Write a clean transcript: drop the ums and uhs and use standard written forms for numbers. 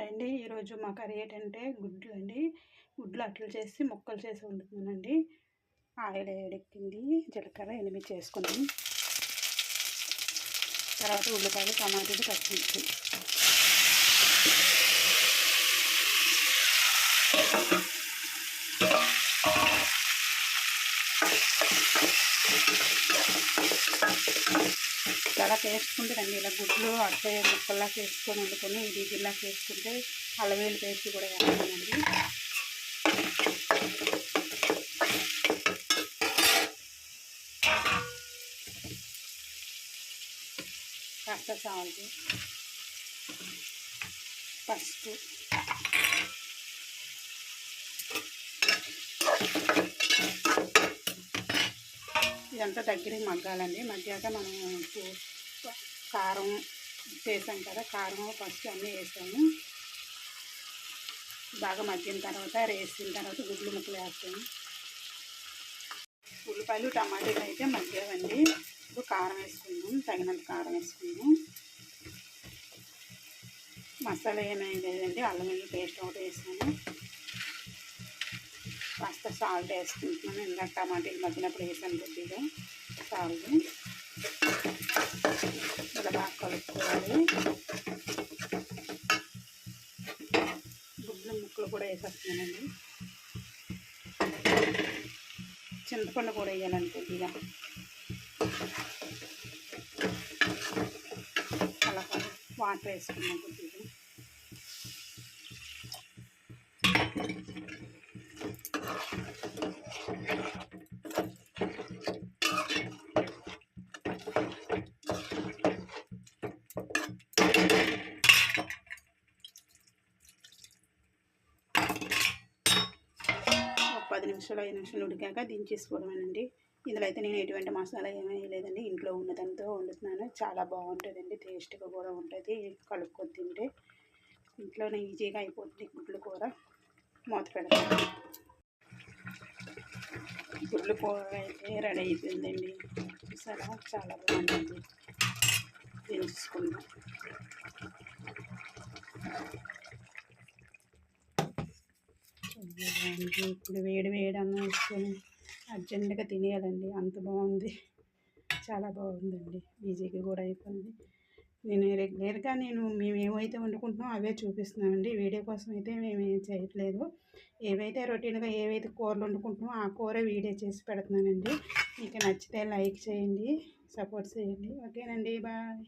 Hi అండి. ఈరోజు మా కర్రీ ఏంటంటే గుడ్లు అండి. గుడ్లు అట్లు చేసి ముక్కలు చేసి వండుతున్నానండి. ఆయిల్ వేడెక్కింది, జీలకర్ర ఎనిమిది చేసుకున్నాం. తర్వాత ఉల్లిపాయలు టమాటాలు పచ్చిమిర్చి చాలా టేస్ట్ ఉంటుందండి. ఇలా గుడ్లు అట్లే ముక్కల్లా చేసుకొని వండుకొని ఇది గిల్లా చేసుకుంటే అల్లం వెల్లుల్లి పేస్ట్ కూడా వేస్తానండి. కాస్త సాల్ట్, పసుపు, ఇదంతా దగ్గరికి మగ్గాలండి. మగ్గాక మనం కారం వేసాం కదా, కారం పసుపు అన్నీ వేసాము. బాగా మగ్గిన తర్వాత వేసిన తర్వాత గుడ్లు ముక్కలు వేస్తాము. ఉల్లిపాయలు టమాటాలు అయితే మగ్గావండి. ఇప్పుడు కారం వేసుకుందాం, తగినంత కారం వేసుకుందాం. మసాలా ఏమేమి లేదండి, అల్లం వెల్లుల్లి పేస్ట్ ఒకటి వేసాను. కాస్త సాల్ట్ వేసుకుంటున్నాను, ఇందాక టమాటాలు మగ్గినప్పుడు వేసాను కొద్దిగా సాల్ట్. ఇలా బాగా కలుపుకోవాలి. గుడ్లు ముక్కలు కూడా వేసేస్తున్నానండి. చింతపండు కూడా వేయాలండి కొద్దిగా. అలా వాటర్ వేసుకున్నాం కొద్దిగా. ఒక 10 నిమిషాలు 5 నిమిషాలు ఉడికాక దించేసుకోవడమేనండి. ఇందులో అయితే నేను ఎటువంటి మసాలా ఏమీ లేదండి, ఇంట్లో ఉన్నదంతా వండుతున్నాను. చాలా బాగుంటుందండి, టేస్ట్గా కూడా ఉంటుంది. కలుపుకొని తింటే ఇంట్లోనే ఈజీగా అయిపోతుంది గుడ్ల కూర. మూత పెడతాను. గుడ్ల కూర అయితే రెడీ అయిపోయిందండి. చూసారా, చాలా బాగుంటుంది. దించుకుందాం. ఇప్పుడు వేడి వేడి అన్నం వేసుకొని అర్జెంటుగా తినేయాలండి, అంత బాగుంది. చాలా బాగుందండి, ఈజీగా కూడా అయిపోయింది. నేను రెగ్యులర్గా మేము ఏమైతే వండుకుంటున్నామో అవే చూపిస్తున్నామండి. వీడియో కోసం అయితే మేము ఏం చేయట్లేదు. ఏవైతే రొటీన్గా ఏవైతే కూరలు వండుకుంటున్నామో ఆ కూర వీడియో చేసి పెడుతున్నానండి. మీకు నచ్చితే లైక్ చేయండి, సపోర్ట్ చేయండి. ఓకేనండి, బాయ్.